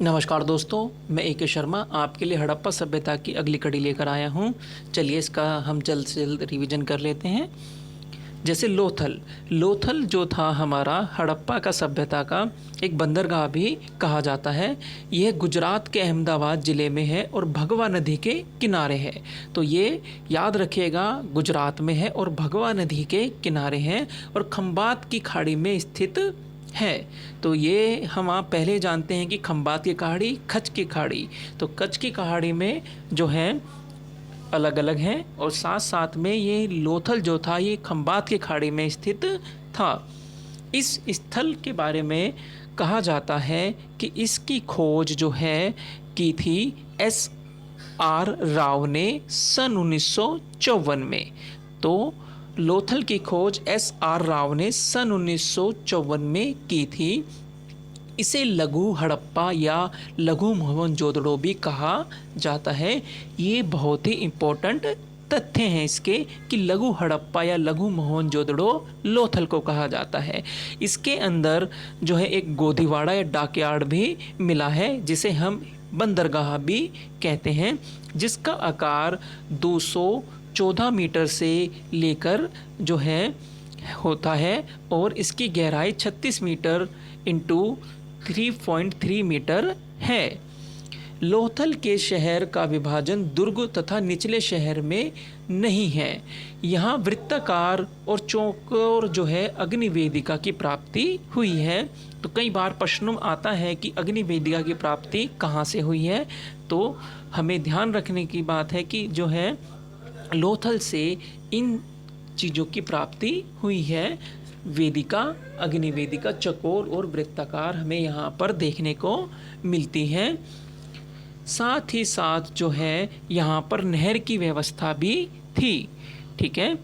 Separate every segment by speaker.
Speaker 1: नमस्कार दोस्तों, मैं ए के शर्मा आपके लिए हड़प्पा सभ्यता की अगली कड़ी लेकर आया हूँ। चलिए इसका हम जल्द से जल्द रिवीजन कर लेते हैं। जैसे लोथल, लोथल जो था हमारा हड़प्पा का सभ्यता का एक बंदरगाह भी कहा जाता है। यह गुजरात के अहमदाबाद ज़िले में है और भगवा नदी के किनारे है। तो ये याद रखिएगा, गुजरात में है और भगवा नदी के किनारे हैं और खंबात की खाड़ी में स्थित है। तो ये हम आप पहले जानते हैं कि खंबात की खाड़ी, कच्छ की खाड़ी। तो कच्छ की खाड़ी में जो है अलग अलग हैं और साथ साथ में ये लोथल जो था ये खंबात की खाड़ी में स्थित था। इस स्थल के बारे में कहा जाता है कि इसकी खोज जो है की थी S.R. राव ने सन 1954 में। तो लोथल की खोज S.R. राव ने सन 1954 में की थी। इसे लघु हड़प्पा या लघु मोहनजोदड़ो भी कहा जाता है। ये बहुत ही इम्पोर्टेंट तथ्य हैं इसके कि लघु हड़प्पा या लघु मोहनजोदड़ो लोथल को कहा जाता है। इसके अंदर जो है एक गोदीवाड़ा या डॉकयार्ड भी मिला है, जिसे हम बंदरगाह भी कहते हैं, जिसका आकार 214 मीटर से लेकर जो है होता है और इसकी गहराई 36 मीटर इंटू 3.3 मीटर है। लोथल के शहर का विभाजन दुर्ग तथा निचले शहर में नहीं है। यहाँ वृत्ताकार और चौकोर जो है अग्निवेदिका की प्राप्ति हुई है। तो कई बार प्रश्न आता है कि अग्निवेदिका की प्राप्ति कहाँ से हुई है। तो हमें ध्यान रखने की बात है कि जो है लोथल से इन चीज़ों की प्राप्ति हुई है। वेदिका, अग्निवेदिका, चकोर और वृत्ताकार हमें यहाँ पर देखने को मिलती है। साथ ही साथ जो है यहाँ पर नहर की व्यवस्था भी थी। ठीक है,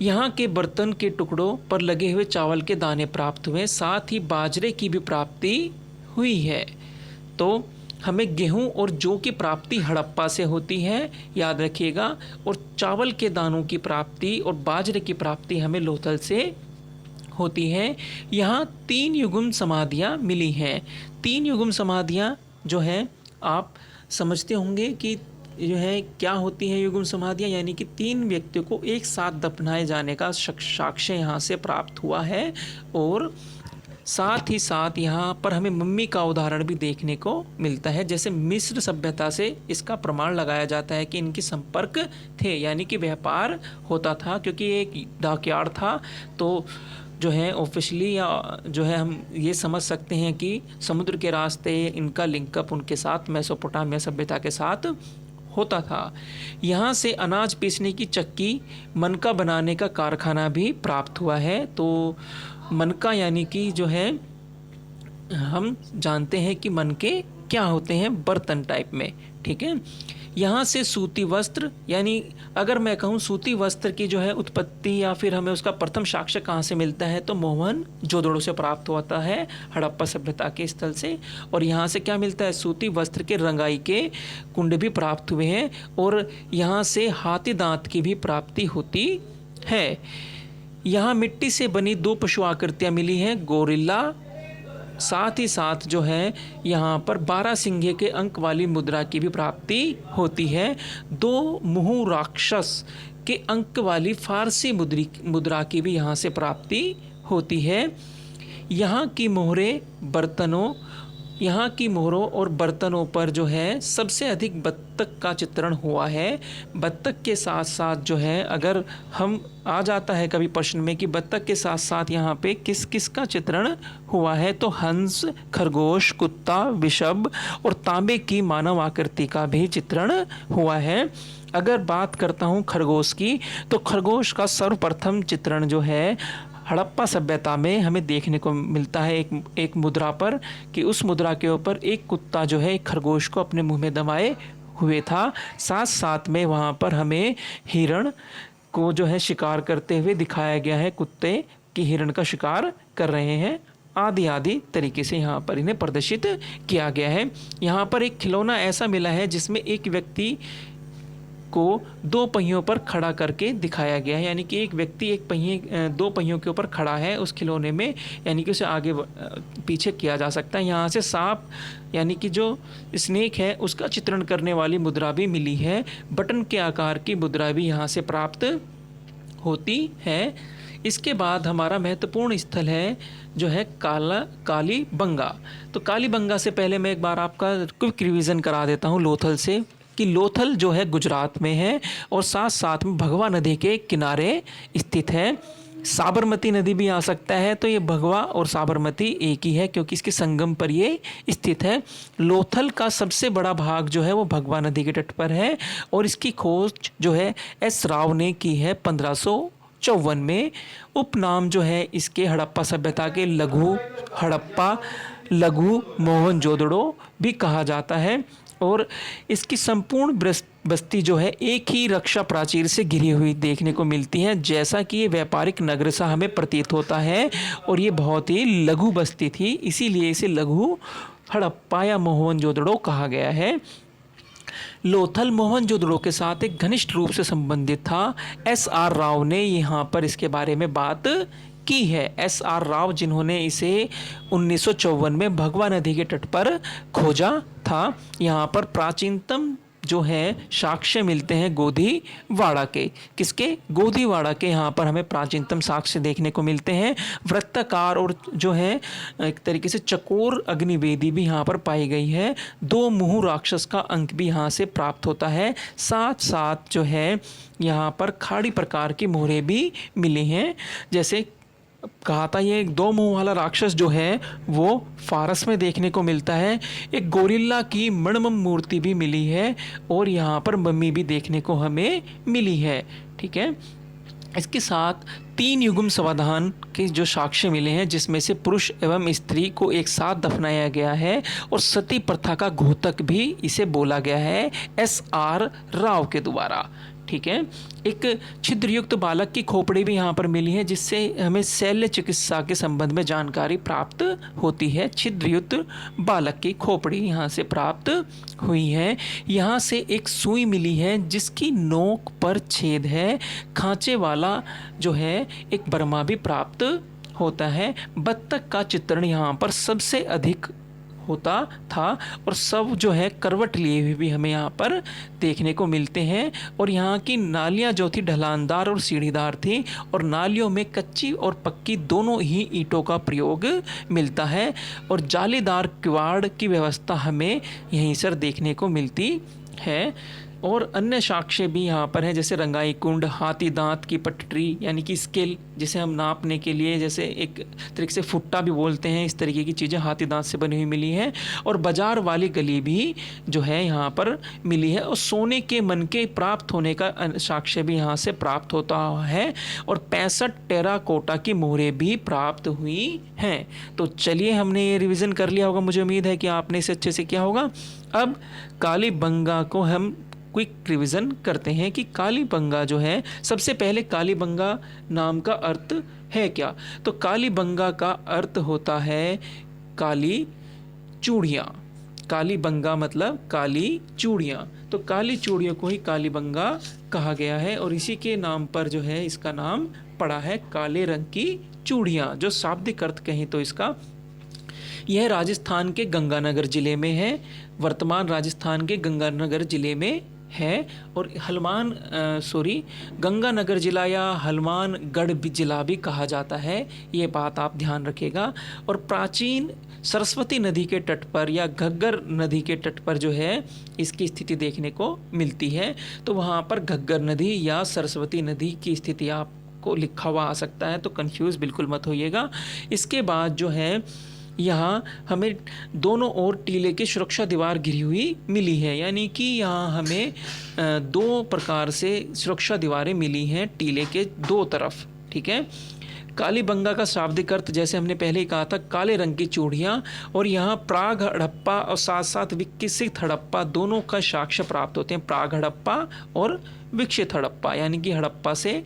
Speaker 1: यहाँ के बर्तन के टुकड़ों पर लगे हुए चावल के दाने प्राप्त हुए, साथ ही बाजरे की भी प्राप्ति हुई है। तो हमें गेहूं और जौ की प्राप्ति हड़प्पा से होती है, याद रखिएगा, और चावल के दानों की प्राप्ति और बाजरे की प्राप्ति हमें लोथल से होती है। यहाँ 3 युग्म समाधियाँ मिली हैं। 3 युग्म समाधियाँ जो है आप समझते होंगे कि जो है क्या होती है युग्म समाधियाँ, यानी कि 3 व्यक्तियों को एक साथ दफनाए जाने का साक्ष्य यहाँ से प्राप्त हुआ है। और साथ ही साथ यहाँ पर हमें मम्मी का उदाहरण भी देखने को मिलता है। जैसे मिस्र सभ्यता से इसका प्रमाण लगाया जाता है कि इनकी संपर्क थे, यानी कि व्यापार होता था, क्योंकि एक डॉकयार्ड था। तो जो है ऑफिशियली या जो है हम ये समझ सकते हैं कि समुद्र के रास्ते इनका लिंकअप उनके साथ मेसोपोटामिया सभ्यता के साथ होता था। यहाँ से अनाज पीसने की चक्की, मनका बनाने का कारखाना भी प्राप्त हुआ है। तो मनका यानी कि जो है हम जानते हैं कि मनके क्या होते हैं, बर्तन टाइप में। ठीक है, यहाँ से सूती वस्त्र, यानी अगर मैं कहूँ सूती वस्त्र की जो है उत्पत्ति या फिर हमें उसका प्रथम साक्ष्य कहाँ से मिलता है, तो मोहनजोदड़ो से प्राप्त होता है, हड़प्पा सभ्यता के स्थल से। और यहाँ से क्या मिलता है, सूती वस्त्र के रंगाई के कुंड भी प्राप्त हुए हैं और यहाँ से हाथी दांत की भी प्राप्ति होती है। यहाँ मिट्टी से बनी 2 पशु आकृतियाँ मिली हैं, गोरिल्ला। साथ ही साथ जो है यहाँ पर 12 सिंगे के अंक वाली मुद्रा की भी प्राप्ति होती है। 2 मुँह राक्षस के अंक वाली फारसी मुद्रा की भी यहाँ से प्राप्ति होती है। यहाँ की मोहरों और बर्तनों पर जो है सबसे अधिक बत्तख का चित्रण हुआ है। बत्तख के साथ साथ जो है अगर हम आ जाता है कभी प्रश्न में कि बत्तख के साथ साथ यहाँ पे किस किस का चित्रण हुआ है, तो हंस, खरगोश, कुत्ता, विषभ और तांबे की मानव आकृति का भी चित्रण हुआ है। अगर बात करता हूँ खरगोश की, तो खरगोश का सर्वप्रथम चित्रण जो है हड़प्पा सभ्यता में हमें देखने को मिलता है एक मुद्रा पर, कि उस मुद्रा के ऊपर एक कुत्ता जो है एक खरगोश को अपने मुंह में दबाए हुए था। साथ साथ में वहाँ पर हमें हिरण को जो है शिकार करते हुए दिखाया गया है, कुत्ते की हिरण का शिकार कर रहे हैं, आदि तरीके से यहाँ पर इन्हें प्रदर्शित किया गया है। यहाँ पर एक खिलौना ऐसा मिला है जिसमें एक व्यक्ति को दो पहियों पर खड़ा करके दिखाया गया है, यानी कि एक व्यक्ति दो पहियों के ऊपर खड़ा है उस खिलौने में, यानी कि उसे आगे पीछे किया जा सकता है। यहाँ से सांप यानी कि जो स्नेक है उसका चित्रण करने वाली मुद्रा भी मिली है। बटन के आकार की मुद्रा भी यहाँ से प्राप्त होती है। इसके बाद हमारा महत्वपूर्ण स्थल है जो है कालीबंगा। तो कालीबंगा से पहले मैं एक बार आपका क्विक रिवीजन करा देता हूँ लोथल से, कि लोथल जो है गुजरात में है और साथ साथ में भगवा नदी के किनारे स्थित है। साबरमती नदी भी आ सकता है, तो ये भगवा और साबरमती एक ही है क्योंकि इसके संगम पर ये स्थित है। लोथल का सबसे बड़ा भाग जो है वो भगवा नदी के तट पर है और इसकी खोज जो है एस राव ने की है 1554 में। उपनाम जो है इसके हड़प्पा सभ्यता के लघु हड़प्पा, लघु मोहनजोदड़ो भी कहा जाता है। और इसकी संपूर्ण बस्ती जो है एक ही रक्षा प्राचीर से घिरी हुई देखने को मिलती है, जैसा कि ये व्यापारिक नगर सा हमें प्रतीत होता है। और ये बहुत ही लघु बस्ती थी, इसीलिए इसे लघु हड़प्पा या मोहनजोदड़ो कहा गया है। लोथल मोहनजोदड़ो के साथ एक घनिष्ठ रूप से संबंधित था। एस.आर. राव ने यहाँ पर इसके बारे में बात की है। एस.आर. राव जिन्होंने इसे 1954 में भगवा नदी के तट पर खोजा था। यहाँ पर प्राचीनतम जो है साक्ष्य मिलते हैं गोधीवाड़ा के। किसके? गोधीवाड़ा के। यहाँ पर हमें प्राचीनतम साक्ष्य देखने को मिलते हैं। वृत्ताकार और जो है एक तरीके से चकोर अग्निवेदी भी यहाँ पर पाई गई है। दो मुँह राक्षस का अंक भी यहाँ से प्राप्त होता है। साथ साथ जो है यहाँ पर खाड़ी प्रकार की मोहरें भी मिली हैं। जैसे कहा था ये दो मुंह वाला राक्षस जो है वो फारस में देखने को मिलता है। एक गोरिल्ला की मणिमम मूर्ति भी मिली है और यहाँ पर मम्मी भी देखने को हमें मिली है। ठीक है, इसके साथ 3 युग्म समाधान के जो साक्ष्य मिले हैं, जिसमें से पुरुष एवं स्त्री को एक साथ दफनाया गया है और सती प्रथा का घोतक भी इसे बोला गया है एस.आर. राव के द्वारा। ठीक है, एक छिद्रयुक्त बालक की खोपड़ी भी यहाँ पर मिली है, जिससे हमें शल्य चिकित्सा के संबंध में जानकारी प्राप्त होती है। छिद्रयुक्त बालक की खोपड़ी यहाँ से प्राप्त हुई है। यहाँ से एक सुई मिली है जिसकी नोक पर छेद है। खांचे वाला जो है एक बर्मा भी प्राप्त होता है। बत्तख का चित्रण यहाँ पर सबसे अधिक होता था और सब जो है करवट लिए हुए भी हमें यहाँ पर देखने को मिलते हैं। और यहाँ की नालियाँ जो थी ढलानदार और सीढ़ीदार थी और नालियों में कच्ची और पक्की दोनों ही ईंटों का प्रयोग मिलता है और जालीदार किवाड़ की व्यवस्था हमें यहीं से देखने को मिलती है। और अन्य साक्ष्य भी यहाँ पर हैं, जैसे रंगाई कुंड, हाथी दांत की पटरी यानी कि स्केल, जिसे हम नापने के लिए जैसे एक तरीके से फुट्टा भी बोलते हैं, इस तरीके की चीज़ें हाथी दांत से बनी हुई मिली हैं। और बाजार वाली गली भी जो है यहाँ पर मिली है। और सोने के मन के प्राप्त होने का साक्ष्य भी यहाँ से प्राप्त होता है। और 65 टेराकोटा की मोहरें भी प्राप्त हुई हैं। तो चलिए, हमने ये रिविज़न कर लिया होगा, मुझे उम्मीद है कि आपने इसे अच्छे से किया होगा। अब कालीबंगा को हम क्विक रिवीजन करते हैं कि कालीबंगा जो है, सबसे पहले कालीबंगा नाम का अर्थ है क्या? तो कालीबंगा का अर्थ होता है काली चूड़ियाँ। कालीबंगा मतलब काली चूड़ियाँ, तो काली चूड़ियों को ही कालीबंगा कहा गया है और इसी के नाम पर जो है इसका नाम पड़ा है काले रंग की चूड़ियाँ। जो शाब्दिक अर्थ कहें तो इसका, यह राजस्थान के गंगानगर जिले में है, वर्तमान राजस्थान के गंगानगर जिले में है। और गंगानगर जिला या हनुमानगढ़ जिला भी कहा जाता है, ये बात आप ध्यान रखिएगा। और प्राचीन सरस्वती नदी के तट पर या घग्गर नदी के तट पर जो है इसकी स्थिति देखने को मिलती है। तो वहाँ पर घग्गर नदी या सरस्वती नदी की स्थिति आपको लिखा हुआ आ सकता है, तो कंफ्यूज बिल्कुल मत होइएगा। इसके बाद जो है यहाँ हमें दोनों ओर टीले की सुरक्षा दीवार घिरी हुई मिली है, यानी कि यहाँ हमें 2 प्रकार से सुरक्षा दीवारें मिली हैं टीले के 2 तरफ। ठीक है, कालीबंगा का शाब्दिक अर्थ जैसे हमने पहले ही कहा था, काले रंग की चूड़ियाँ। और यहाँ प्राग हड़प्पा और साथ साथ विकसित हड़प्पा दोनों का साक्ष्य प्राप्त होते हैं। प्राग हड़प्पा और विकसित हड़प्पा, यानी कि हड़प्पा से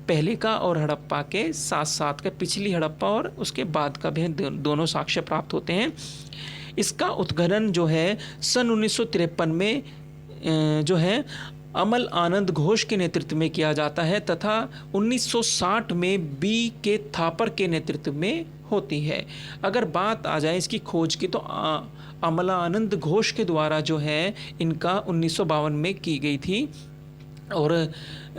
Speaker 1: पहले का और हड़प्पा के साथ साथ का पिछली हड़प्पा और उसके बाद का भी दोनों साक्ष्य प्राप्त होते हैं। इसका उत्खनन जो है सन 1953 में जो है अमल आनंद घोष के नेतृत्व में किया जाता है तथा 1960 में बी के थापर के नेतृत्व में होती है। अगर बात आ जाए इसकी खोज की तो अमला आनंद घोष के द्वारा जो है इनका 1952 में की गई थी। और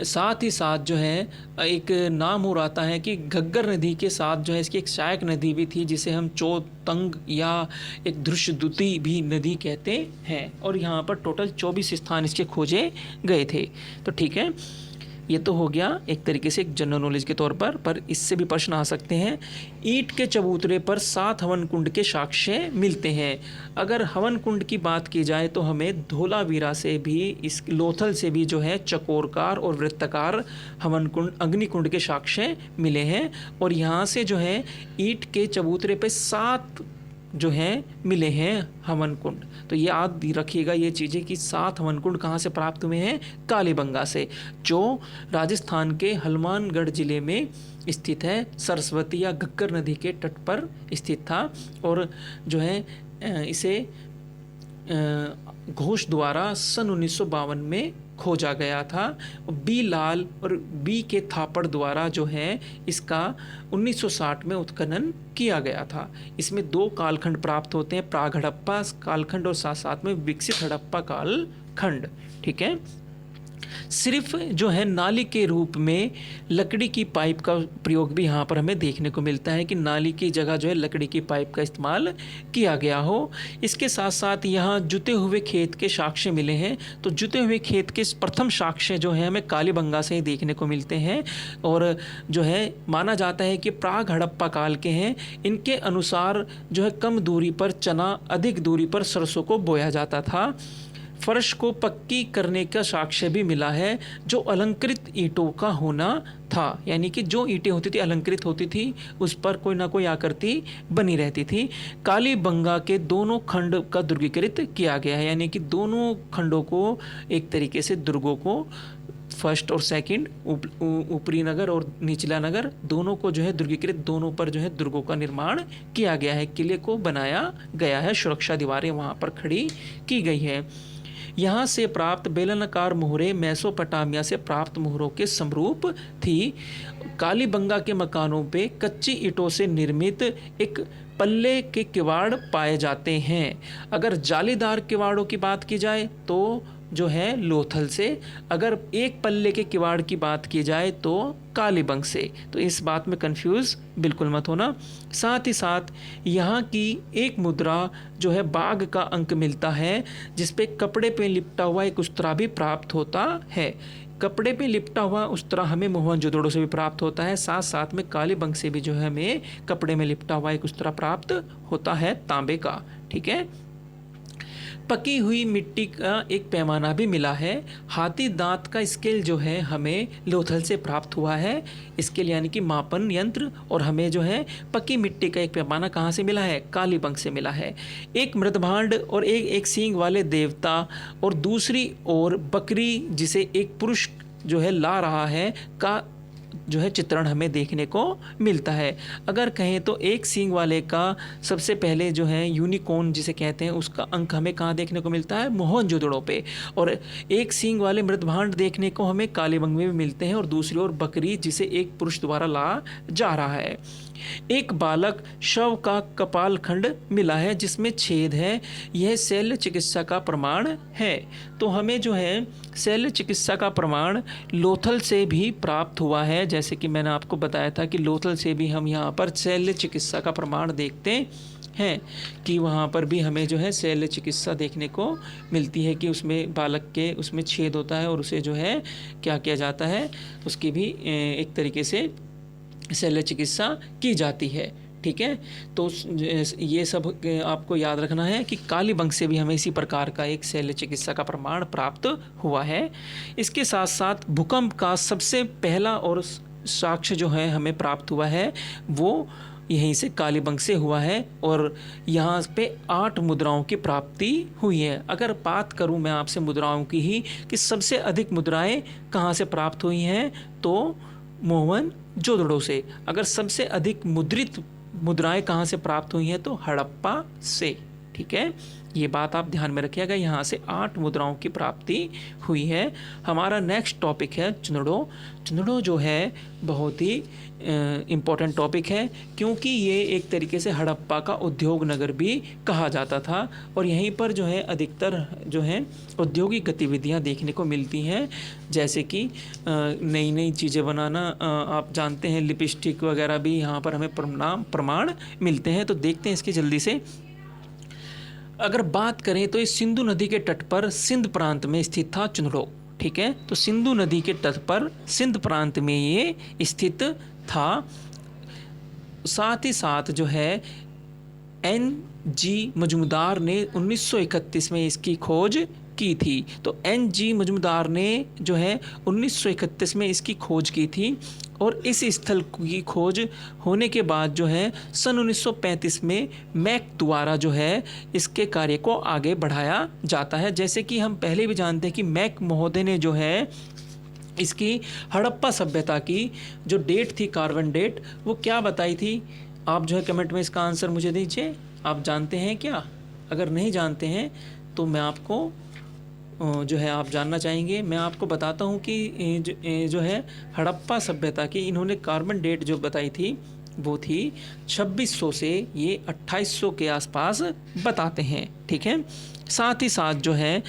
Speaker 1: साथ ही साथ जो है एक नाम हो रहा है कि घग्गर नदी के साथ जो है इसकी एक सहायक नदी भी थी जिसे हम चोतंग या एक धृष्टद्युति भी नदी कहते हैं। और यहाँ पर टोटल 24 स्थान इसके खोजे गए थे। तो ठीक है, ये तो हो गया एक तरीके से एक जनरल नॉलेज के तौर पर इससे भी प्रश्न आ सकते हैं। ईंट के चबूतरे पर 7 हवन कुंड के साक्ष्य मिलते हैं। अगर हवन कुंड की बात की जाए तो हमें धोलावीरा से भी, इस लोथल से भी जो है चकोरकार और वृत्ताकार हवन कुंड, अग्नि कुंड के साक्ष्य मिले हैं। और यहाँ से जो है ईंट के चबूतरे पर 7 जो हैं मिले हैं हवन कुंड। तो ये याद रखिएगा ये चीज़ें कि 7 हवन कुंड कहाँ से प्राप्त हुए हैं? कालीबंगा से, जो राजस्थान के हनुमानगढ़ जिले में स्थित है, सरस्वती या घग्गर नदी के तट पर स्थित था। और जो है इसे घोष द्वारा सन 1952 में खोजा गया था। बी लाल और बी के थापड़ द्वारा जो है इसका 1960 में उत्खनन किया गया था। इसमें 2 कालखंड प्राप्त होते हैं, प्राग हड़प्पा कालखंड और साथ साथ में विकसित हड़प्पा कालखंड। ठीक है, सिर्फ जो है नाली के रूप में लकड़ी की पाइप का प्रयोग भी यहाँ पर हमें देखने को मिलता है कि नाली की जगह जो है लकड़ी की पाइप का इस्तेमाल किया गया हो। इसके साथ साथ यहाँ जुते हुए खेत के साक्ष्य मिले हैं। तो जुते हुए खेत के प्रथम साक्ष्य जो है हमें कालीबंगा से ही देखने को मिलते हैं और जो है माना जाता है कि प्राग हड़प्पा काल के हैं। इनके अनुसार जो है कम दूरी पर चना, अधिक दूरी पर सरसों को बोया जाता था। फर्श को पक्की करने का साक्ष्य भी मिला है जो अलंकृत ईंटों का होना था, यानी कि जो ईंटें होती थी अलंकृत होती थी, उस पर कोई ना कोई आकृति बनी रहती थी। कालीबंगा के दोनों खंड का दुर्गीकृत किया गया है, यानी कि दोनों खंडों को एक तरीके से दुर्गों को, फर्स्ट और सेकंड, ऊपरी नगर और निचला नगर, दोनों को जो है दुर्गीकृत, दोनों पर जो है दुर्गों का निर्माण किया गया है, किले को बनाया गया है, सुरक्षा दीवारें वहाँ पर खड़ी की गई है। यहाँ से प्राप्त बेलनाकार मोहरें मेसोपोटामिया से प्राप्त मोहरों के समरूप थी। कालीबंगा के मकानों पे कच्ची ईंटों से निर्मित एक पल्ले के किवाड़ पाए जाते हैं। अगर जालीदार किवाड़ों की बात की जाए तो जो है लोथल से, अगर एक पल्ले के किवाड़ की बात की जाए तो कालीबंग से। तो इस बात में कंफ्यूज बिल्कुल मत होना। साथ ही साथ यहाँ की एक मुद्रा जो है बाघ का अंक मिलता है जिस पे कपड़े पे लिपटा हुआ एक उस्तरा भी प्राप्त होता है। कपड़े पे लिपटा हुआ उस्तरा हमें मोहनजोदड़ो से भी प्राप्त होता है, साथ साथ में कालीबंग से भी जो है हमें कपड़े में लिपटा हुआ एक उस्तरा प्राप्त होता है तांबे का। ठीक है, पकी हुई मिट्टी का एक पैमाना भी मिला है। हाथी दांत का स्केल जो है हमें लोथल से प्राप्त हुआ है, स्केल यानी कि मापन यंत्र। और हमें जो है पकी मिट्टी का एक पैमाना कहाँ से मिला है? कालीबंग से मिला है। एक मृदभांड और एक सींग वाले देवता और दूसरी ओर बकरी जिसे एक पुरुष जो है ला रहा है का जो है चित्रण हमें देखने को मिलता है। अगर कहें तो एक सींग वाले का सबसे पहले जो है यूनिकॉर्न जिसे कहते हैं उसका अंक हमें कहाँ देखने को मिलता है? मोहनजोदड़ो पे। और एक सींग वाले मृदभांड देखने को हमें कालीबंग में भी मिलते हैं। और दूसरी ओर बकरी जिसे एक पुरुष द्वारा ला जा रहा है। एक बालक शव का कपाल खंड मिला है जिसमें छेद है, यह शल्य चिकित्सा का प्रमाण है। तो हमें जो है शल्य चिकित्सा का प्रमाण लोथल से भी प्राप्त हुआ है। जैसे कि मैंने आपको बताया था कि लोथल से भी हम यहाँ पर शल्य चिकित्सा का प्रमाण देखते हैं कि वहाँ पर भी हमें जो है शल्य चिकित्सा देखने को मिलती है कि उसमें बालक के उसमें छेद होता है और उसे जो है क्या किया जाता है, उसकी भी एक तरीके से शल्य चिकित्सा की जाती है। ठीक है, तो ये सब आपको याद रखना है कि कालीबंग से भी हमें इसी प्रकार का एक शल्य चिकित्सा का प्रमाण प्राप्त हुआ है। इसके साथ साथ भूकंप का सबसे पहला और साक्ष्य जो है हमें प्राप्त हुआ है वो यहीं से कालीबंग से हुआ है और यहाँ पे 8 मुद्राओं की प्राप्ति हुई है। अगर बात करूँ मैं आपसे मुद्राओं की ही कि सबसे अधिक मुद्राएं कहाँ से प्राप्त हुई हैं तो मोहनजोदड़ो से। अगर सबसे अधिक मुद्रित मुद्राएं कहाँ से प्राप्त हुई हैं तो हड़प्पा से। ठीक है, ये बात आप ध्यान में रखिएगा। यहाँ से 8 मुद्राओं की प्राप्ति हुई है। हमारा नेक्स्ट टॉपिक है चुनड़ो। चुनड़ो जो है बहुत ही इम्पोर्टेंट टॉपिक है, क्योंकि ये एक तरीके से हड़प्पा का उद्योग नगर भी कहा जाता था, और यहीं पर जो है अधिकतर जो है औद्योगिक गतिविधियाँ देखने को मिलती हैं, जैसे कि नई नई चीज़ें बनाना। आप जानते हैं लिपस्टिक वगैरह भी यहाँ पर हमें प्रमाण मिलते हैं। तो देखते हैं इसके जल्दी से। अगर बात करें तो इस सिंधु नदी के तट पर सिंध प्रांत में स्थित था चुनड़ो। ठीक है, तो सिंधु नदी के तट पर सिंध प्रांत में ये स्थित था। साथ ही साथ जो है NG मजूमदार ने 1931 में इसकी खोज की थी। तो NG मजूमदार ने जो है 1931 में इसकी खोज की थी, और इस स्थल की खोज होने के बाद जो है सन 1935 में मैक द्वारा जो है इसके कार्य को आगे बढ़ाया जाता है। जैसे कि हम पहले भी जानते हैं कि मैक महोदय ने जो है इसकी हड़प्पा सभ्यता की जो डेट थी, कार्बन डेट, वो क्या बताई थी। आप जो है कमेंट में इसका आंसर मुझे दीजिए। आप जानते हैं क्या? अगर नहीं जानते हैं तो मैं आपको जो है आप जानना चाहेंगे, मैं आपको बताता हूँ कि जो है हड़प्पा सभ्यता की इन्होंने कार्बन डेट जो बताई थी वो थी 2600 से ये 2800 के आसपास बताते हैं। ठीक है, साथ ही साथ जो है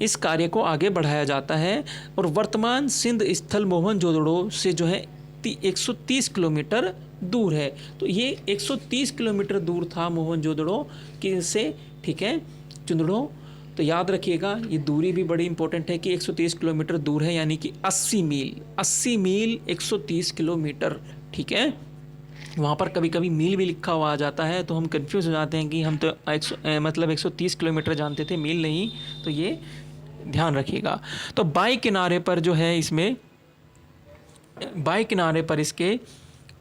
Speaker 1: इस कार्य को आगे बढ़ाया जाता है, और वर्तमान सिंध स्थल मोहनजोदड़ो से जो है 130 किलोमीटर दूर है। तो ये 130 किलोमीटर दूर था मोहनजोदड़ो से। ठीक है, चुनड़ो। तो याद रखिएगा ये दूरी भी बड़ी इंपॉर्टेंट है कि 130 किलोमीटर दूर है, यानी कि 80 मील 130 किलोमीटर। ठीक है, वहाँ पर कभी कभी मील भी लिखा हुआ आ जाता है, तो हम कंफ्यूज हो जाते हैं कि हम तो मतलब 130 किलोमीटर जानते थे, मील नहीं। तो ये ध्यान रखिएगा। तो बाएं किनारे पर जो है इसमें, बाएं किनारे पर इसके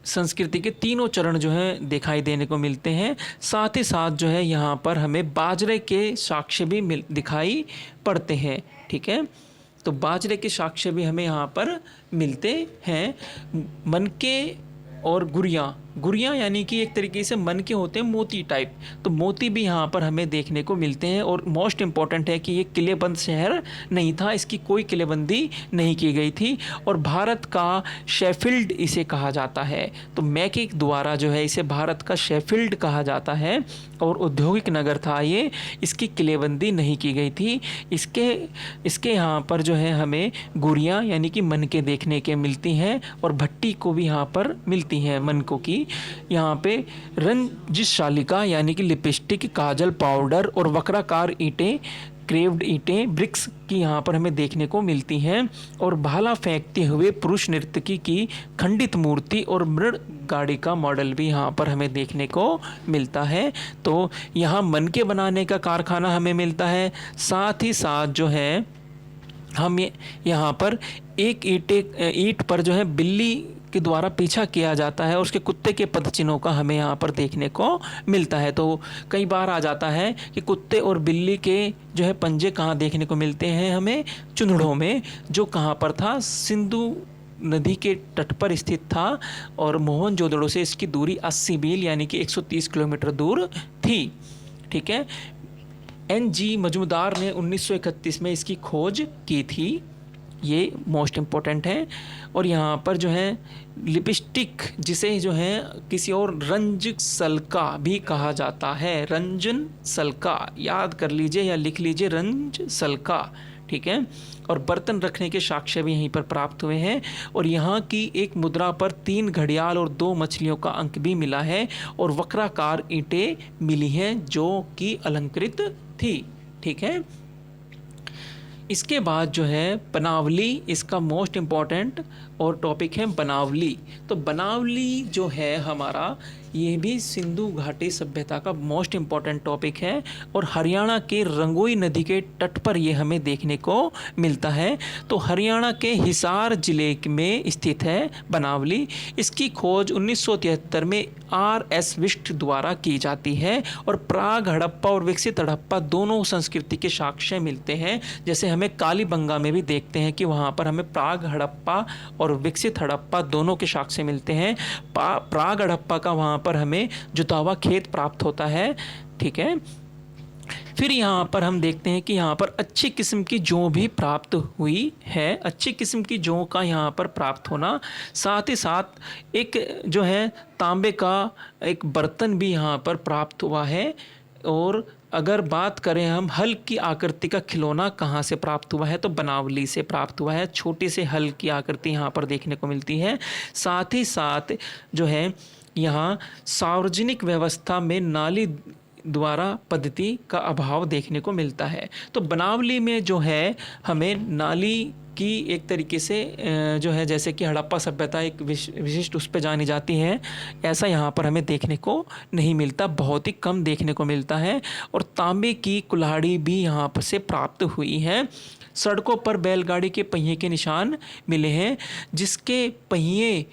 Speaker 1: संस्कृति के तीनों चरण जो हैं दिखाई देने को मिलते हैं। साथ ही साथ जो है यहाँ पर हमें बाजरे के साक्ष्य भी दिखाई पड़ते हैं। ठीक है, तो बाजरे के साक्ष्य भी हमें यहाँ पर मिलते हैं। मनके और गुड़ियाँ यानी कि एक तरीके से मन के होते हैं मोती टाइप, तो मोती भी यहाँ पर हमें देखने को मिलते हैं। और मोस्ट इम्पॉर्टेंट है कि ये किलेबंद शहर नहीं था, इसकी कोई किलेबंदी नहीं की गई थी, और भारत का शेफील्ड इसे कहा जाता है। तो मैके द्वारा जो है इसे भारत का शेफील्ड कहा जाता है, और औद्योगिक नगर था ये, इसकी किलेबंदी नहीं की गई थी। इसके यहाँ पर जो है हमें गुड़ियाँ यानी कि मन के देखने के मिलती हैं, और भट्टी को भी यहाँ पर मिलती हैं मनकों की। यहाँ पे रंजिशालिका यानी कि लिपस्टिक, काजल, पाउडर और वक्राकार ईंटें, क्रेव्ड ईंटें, ब्रिक्स की यहाँ पर हमें देखने को मिलती हैं, और भाला फेंकते हुए पुरुष नर्तकी की खंडित मूर्ति और मृण गाड़ी का मॉडल भी यहाँ पर हमें देखने को मिलता है। तो यहाँ मनके बनाने का कारखाना हमें मिलता है। साथ ही साथ जो है हम यहाँ पर एक ईंट पर जो है बिल्ली के द्वारा पीछा किया जाता है, और उसके कुत्ते के पदचिन्हों का हमें यहाँ पर देखने को मिलता है। तो कई बार आ जाता है कि कुत्ते और बिल्ली के जो है पंजे कहाँ देखने को मिलते हैं हमें, चुनड़ों में, जो कहाँ पर था, सिंधु नदी के तट पर स्थित था, और मोहनजोदड़ो से इसकी दूरी 80 मील यानी कि 130 किलोमीटर दूर थी। ठीक है, NG मजूमदार ने 1931 में इसकी खोज की थी, ये मोस्ट इम्पोर्टेंट है। और यहाँ पर जो है लिपस्टिक, जिसे जो है किसी और रंज सल्का भी कहा जाता है, रंजन सल्का याद कर लीजिए या लिख लीजिए, रंज सल्का। ठीक है, और बर्तन रखने के साक्ष्य भी यहीं पर प्राप्त हुए हैं, और यहाँ की एक मुद्रा पर 3 घड़ियाल और 2 मछलियों का अंक भी मिला है, और वक्राकार ईंटें मिली हैं जो कि अलंकृत थी। ठीक है, इसके बाद जो है बनावली, इसका मोस्ट इम्पॉर्टेंट और टॉपिक है बनावली। तो बनावली जो है हमारा, ये भी सिंधु घाटी सभ्यता का मोस्ट इम्पॉर्टेंट टॉपिक है, और हरियाणा के रंगोई नदी के तट पर ये हमें देखने को मिलता है। तो हरियाणा के हिसार जिले में स्थित है बनावली। इसकी खोज 1973 में RS विष्ट द्वारा की जाती है, और प्राग हड़प्पा और विकसित हड़प्पा दोनों संस्कृति के साक्ष्य मिलते हैं। जैसे हमें कालीबंगा में भी देखते हैं कि वहाँ पर हमें प्राग हड़प्पा और विकसित हड़प्पा दोनों के साक्ष्य मिलते हैं। प्राग हड़प्पा का वहाँ पर हमें जुता हुआ खेत प्राप्त होता है। ठीक है, फिर यहाँ पर हम देखते हैं कि यहाँ पर अच्छी किस्म की जौ भी प्राप्त हुई है। अच्छी किस्म की जौ का यहाँ पर प्राप्त होना, साथ ही साथ एक जो है तांबे का एक बर्तन भी यहाँ पर प्राप्त हुआ है। और अगर बात करें हम हल की आकृति का खिलौना कहाँ से प्राप्त हुआ है, तो बनावली से प्राप्त हुआ है। छोटे से हल की आकृति यहाँ पर देखने को मिलती है। साथ ही साथ जो है यहाँ सार्वजनिक व्यवस्था में नाली द्वारा पद्धति का अभाव देखने को मिलता है। तो बनावली में जो है हमें नाली की एक तरीके से जो है, जैसे कि हड़प्पा सभ्यता एक विशिष्ट उस पर जानी जाती है, ऐसा यहाँ पर हमें देखने को नहीं मिलता, बहुत ही कम देखने को मिलता है। और तांबे की कुल्हाड़ी भी यहाँ पर से प्राप्त हुई है। सड़कों पर बैलगाड़ी के पहिए के निशान मिले हैं, जिसके पहिए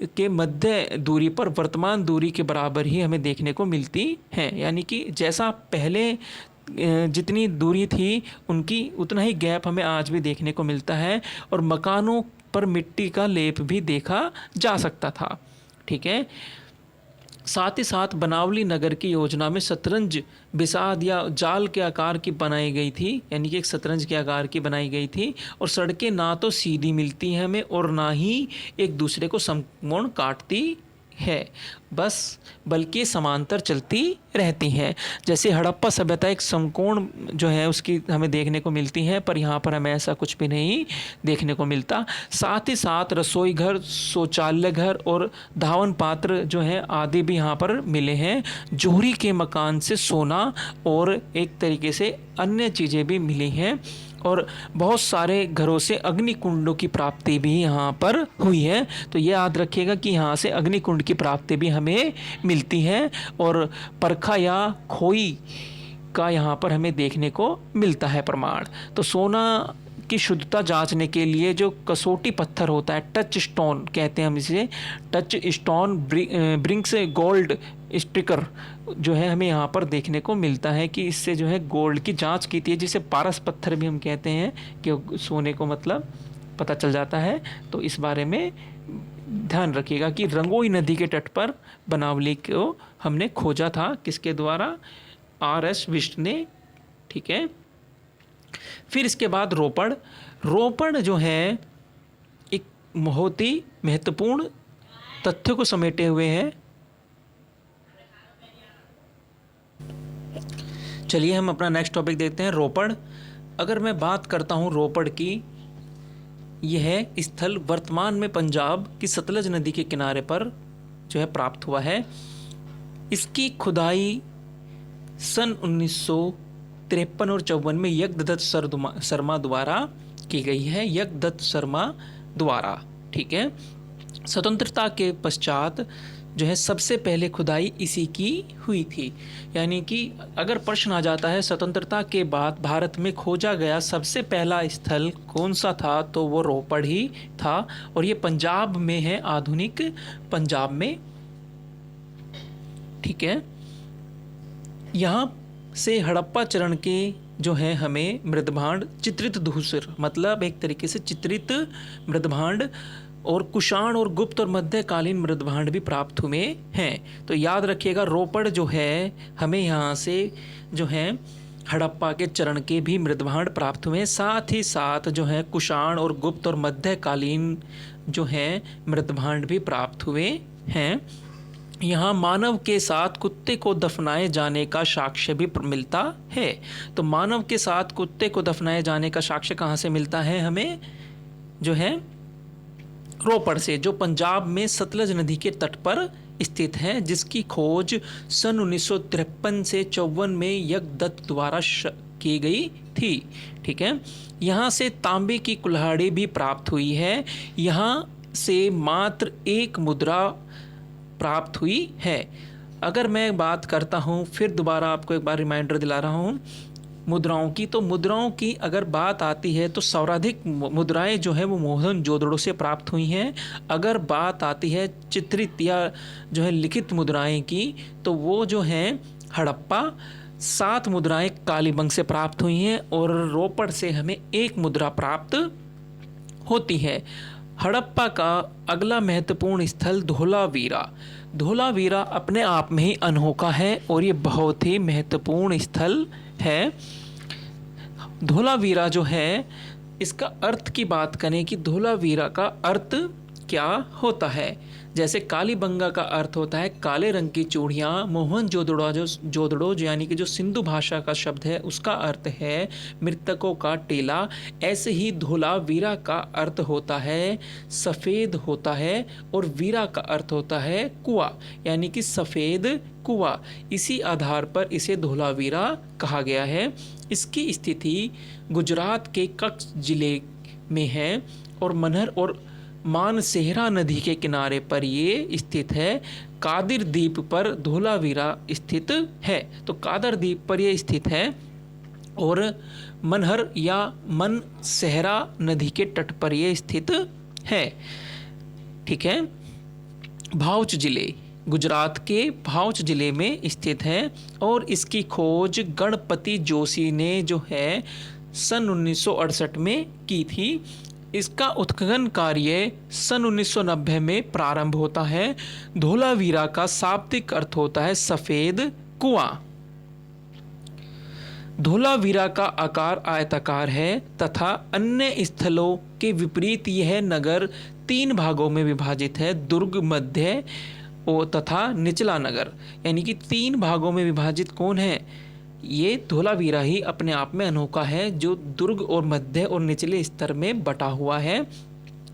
Speaker 1: के मध्य दूरी पर वर्तमान दूरी के बराबर ही हमें देखने को मिलती है। यानी कि जैसा पहले जितनी दूरी थी उनकी उतना ही गैप हमें आज भी देखने को मिलता है। और मकानों पर मिट्टी का लेप भी देखा जा सकता था। ठीक है। साथ ही साथ बनावली नगर की योजना में शतरंज बिसाद या जाल के आकार की बनाई गई थी, यानी कि एक शतरंज के आकार की बनाई गई थी। और सड़कें ना तो सीधी मिलती हैं हमें और ना ही एक दूसरे को समकोण काटती है, बस बल्कि समांतर चलती रहती हैं। जैसे हड़प्पा सभ्यता एक समकोण जो है उसकी हमें देखने को मिलती है, पर यहाँ पर हमें ऐसा कुछ भी नहीं देखने को मिलता। साथ ही साथ रसोई घर, शौचालय घर और धावन पात्र जो है आदि भी यहाँ पर मिले हैं। जोहरी के मकान से सोना और एक तरीके से अन्य चीज़ें भी मिली हैं। और बहुत सारे घरों से अग्निकुंडों की प्राप्ति भी यहाँ पर हुई है। तो ये याद रखिएगा कि यहाँ से अग्निकुंड की प्राप्ति भी हमें मिलती है। और परखा या खोई का यहाँ पर हमें देखने को मिलता है प्रमाण। तो सोना की शुद्धता जांचने के लिए जो कसौटी पत्थर होता है, टच स्टोन कहते हैं हम इसे, touch stone brings gold sticker जो है हमें यहाँ पर देखने को मिलता है कि इससे जो है गोल्ड की जांच की थी, जिसे पारस पत्थर भी हम कहते हैं कि सोने को मतलब पता चल जाता है। तो इस बारे में ध्यान रखिएगा कि रंगोई नदी के तट पर बनावली को हमने खोजा था, किसके द्वारा, R.S. विष्ट ने। ठीक है। फिर इसके बाद रोपड़ जो है एक बहुत ही महत्वपूर्ण तथ्य को समेटे हुए है। चलिए हम अपना नेक्स्ट टॉपिक देखते हैं, रोपड़। अगर मैं बात करता हूँ रोपड़ की, यह स्थल वर्तमान में पंजाब की सतलज नदी के किनारे पर जो है प्राप्त हुआ है। इसकी खुदाई सन 1953 और 54 में यज्ञदत्त शर्मा द्वारा की गई है, यज्ञदत्त शर्मा द्वारा। ठीक है। स्वतंत्रता के पश्चात जो है सबसे पहले खुदाई इसी की हुई थी। यानी कि अगर प्रश्न आ जाता है स्वतंत्रता के बाद भारत में खोजा गया सबसे पहला स्थल कौन सा था, तो वो रोपड़ ही था। और ये पंजाब में है, आधुनिक पंजाब में। ठीक है। यहाँ से हड़प्पा चरण के जो है हमें मृदभांड, चित्रित धूसर मतलब एक तरीके से चित्रित मृदभांड और कुषाण और गुप्त और मध्यकालीन मृदभांड भी प्राप्त हुए हैं। तो याद रखिएगा रोपड़ जो है हमें यहाँ से जो है हड़प्पा के चरण के भी मृदभांड प्राप्त हुए हैं। साथ ही साथ जो है कुषाण और गुप्त और मध्यकालीन जो है मृदभांड भी प्राप्त हुए हैं। यहाँ मानव के साथ कुत्ते को दफनाए जाने का साक्ष्य भी मिलता है। तो मानव के साथ कुत्ते को दफनाए जाने का साक्ष्य कहाँ से मिलता है हमें, जो है रोपड़ से, जो पंजाब में सतलज नदी के तट पर स्थित है, जिसकी खोज सन 1953 से 54 में यज्ञदत्त द्वारा की गई थी। ठीक है। यहाँ से तांबे की कुल्हाड़ी भी प्राप्त हुई है। यहाँ से मात्र एक मुद्रा प्राप्त हुई है। अगर मैं बात करता हूँ, फिर दोबारा आपको एक बार रिमाइंडर दिला रहा हूँ मुद्राओं की, तो मुद्राओं की अगर बात आती है तो सर्वाधिक मुद्राएं जो है वो मोहनजोदड़ो से प्राप्त हुई हैं। अगर बात आती है चित्रित या जो है लिखित मुद्राएं की, तो वो जो हैं हड़प्पा, 7 मुद्राएं कालीबंग से प्राप्त हुई हैं और रोपड़ से हमें 1 मुद्रा प्राप्त होती है। हड़प्पा का अगला महत्वपूर्ण स्थल धोलावीरा। धोलावीरा अपने आप में ही अनोखा है और ये बहुत ही महत्वपूर्ण स्थल है। धोलावीरा जो है, इसका अर्थ की बात करें कि धोलावीरा का अर्थ क्या होता है। जैसे कालीबंगा का अर्थ होता है काले रंग की चूड़ियाँ, मोहनजोदड़ो यानी कि जो सिंधु भाषा का शब्द है उसका अर्थ है मृतकों का टेला। ऐसे ही धोलावीरा का अर्थ होता है सफ़ेद होता है, और वीरा का अर्थ होता है कुआं, यानी कि सफ़ेद कुआं। इसी आधार पर इसे धोलावीरा कहा गया है। इसकी स्थिति गुजरात के कच्छ जिले में है और मनहर और मानसेहरा नदी के किनारे पर ये स्थित है। कादिर द्वीप पर धोलावीरा स्थित है। तो कादिर द्वीप पर ये स्थित है और मनहर या मनसेहरा नदी के तट पर ये स्थित है। ठीक है। भाउच जिले, गुजरात के भाउच जिले में स्थित है और इसकी खोज गणपति जोशी ने जो है सन 1968 में की थी। इसका उत्खनन कार्य सन 1990 में प्रारंभ होता है। धोलावीरा का शाब्दिक अर्थ होता है सफ़ेद कुआं। धोलावीरा का आकार आयताकार है तथा अन्य स्थलों के विपरीत यह नगर 3 भागों में विभाजित है, दुर्ग, मध्य तथा निचला नगर। यानी कि 3 भागों में विभाजित कौन है? ये धोलावीरा ही अपने आप में अनोखा है, जो दुर्ग और मध्य और निचले स्तर में बटा हुआ है।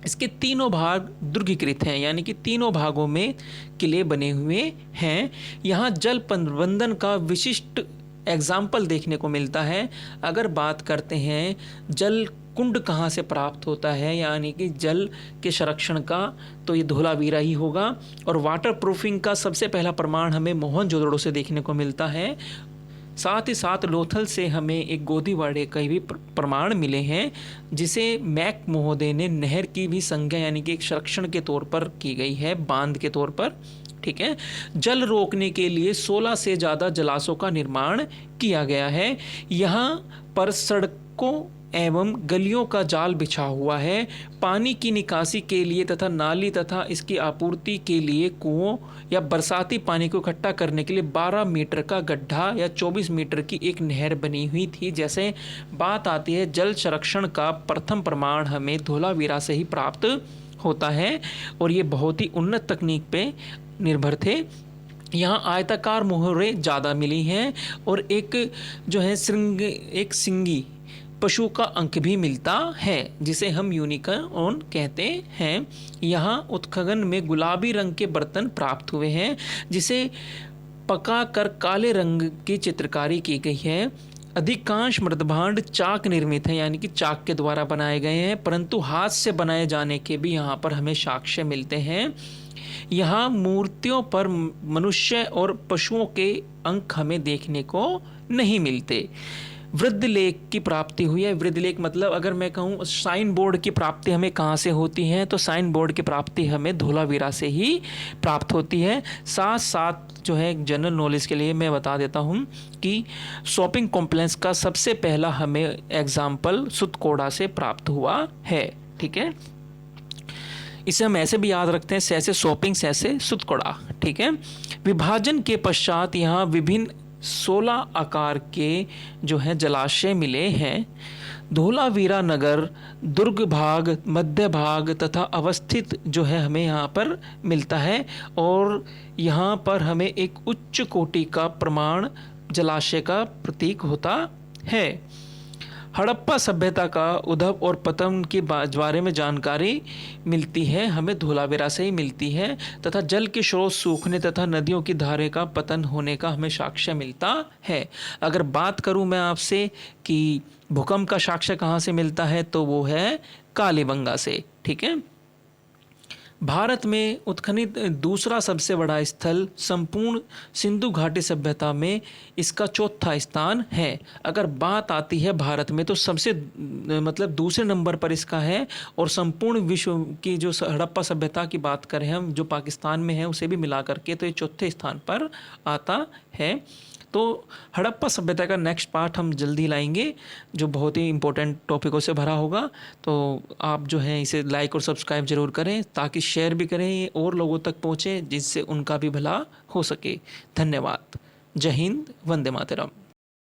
Speaker 1: इसके तीनों भाग दुर्गीकृत हैं, यानी कि तीनों भागों में किले बने हुए हैं। यहाँ जल प्रबंधन का विशिष्ट एग्जाम्पल देखने को मिलता है। अगर बात करते हैं जल कुंड कहाँ से प्राप्त होता है, यानी कि जल के संरक्षण का, तो ये धोलावीरा ही होगा। और वाटर प्रूफिंग का सबसे पहला प्रमाण हमें मोहनजोदड़ो से देखने को मिलता है। साथ ही साथ लोथल से हमें एक गोदीवाड़े के भी प्रमाण मिले हैं, जिसे मैक महोदय ने नहर की भी संज्ञा यानी कि एक संरक्षण के तौर पर की गई है, बांध के तौर पर। ठीक है। जल रोकने के लिए 16 से ज़्यादा जलाशयों का निर्माण किया गया है। यहाँ पर सड़कों एवं गलियों का जाल बिछा हुआ है। पानी की निकासी के लिए तथा नाली तथा इसकी आपूर्ति के लिए कुओं या बरसाती पानी को इकट्ठा करने के लिए 12 मीटर का गड्ढा या 24 मीटर की एक नहर बनी हुई थी। जैसे बात आती है जल संरक्षण का प्रथम प्रमाण हमें धोलावीरा से ही प्राप्त होता है और ये बहुत ही उन्नत तकनीक पे निर्भर थे। यहाँ आयताकार मोहरें ज़्यादा मिली हैं और एक जो है एक सिंगी पशु का अंक भी मिलता है, जिसे हम यूनिकॉर्न कहते हैं। यहाँ उत्खनन में गुलाबी रंग के बर्तन प्राप्त हुए हैं, जिसे पका कर काले रंग की चित्रकारी की गई है। अधिकांश मृदभांड चाक निर्मित है, यानी कि चाक के द्वारा बनाए गए हैं, परंतु हाथ से बनाए जाने के भी यहाँ पर हमें साक्ष्य मिलते हैं। यहाँ मूर्तियों पर मनुष्य और पशुओं के अंक हमें देखने को नहीं मिलते। वृद्धलेख की प्राप्ति हुई है। वृद्धलेख मतलब अगर मैं कहूँ साइन बोर्ड की प्राप्ति हमें कहाँ से होती है, तो साइन बोर्ड की प्राप्ति हमें धोलावीरा से ही प्राप्त होती है। साथ साथ जो है जनरल नॉलेज के लिए मैं बता देता हूँ कि शॉपिंग कॉम्प्लेक्स का सबसे पहला हमें एग्जाम्पल सुतकोड़ा से प्राप्त हुआ है। ठीक है। इसे हम ऐसे भी याद रखते हैं, सैसे शॉपिंग सैसे सुतकोड़ा। ठीक है। विभाजन के पश्चात यहाँ विभिन्न 16 आकार के जो है जलाशय मिले हैं। धोलावीरा नगर दुर्ग भाग, मध्य भाग तथा अवस्थित जो है हमें यहाँ पर मिलता है और यहाँ पर हमें एक उच्च कोटि का प्रमाण जलाशय का प्रतीक होता है। हड़प्पा सभ्यता का उद्भव और पतन के बारे में जानकारी मिलती है, हमें धोलावीरा से ही मिलती है तथा जल के स्रोत सूखने तथा नदियों की धारे का पतन होने का हमें साक्ष्य मिलता है। अगर बात करूं मैं आपसे कि भूकंप का साक्ष्य कहाँ से मिलता है, तो वो है कालीबंगा से। ठीक है। भारत में उत्खनित दूसरा सबसे बड़ा स्थल संपूर्ण सिंधु घाटी सभ्यता में इसका चौथा स्थान है। अगर बात आती है भारत में तो सबसे दूसरे नंबर पर इसका है और संपूर्ण विश्व की जो हड़प्पा सभ्यता की बात करें हम, जो पाकिस्तान में है, उसे भी मिला करके तो ये चौथे स्थान पर आता है। तो हड़प्पा सभ्यता का नेक्स्ट पार्ट हम जल्दी लाएंगे, जो बहुत ही इंपॉर्टेंट टॉपिकों से भरा होगा। तो आप जो है इसे लाइक और सब्सक्राइब ज़रूर करें, ताकि शेयर भी करें, ये और लोगों तक पहुँचे जिससे उनका भी भला हो सके। धन्यवाद। जय हिंद, वंदे मातरम।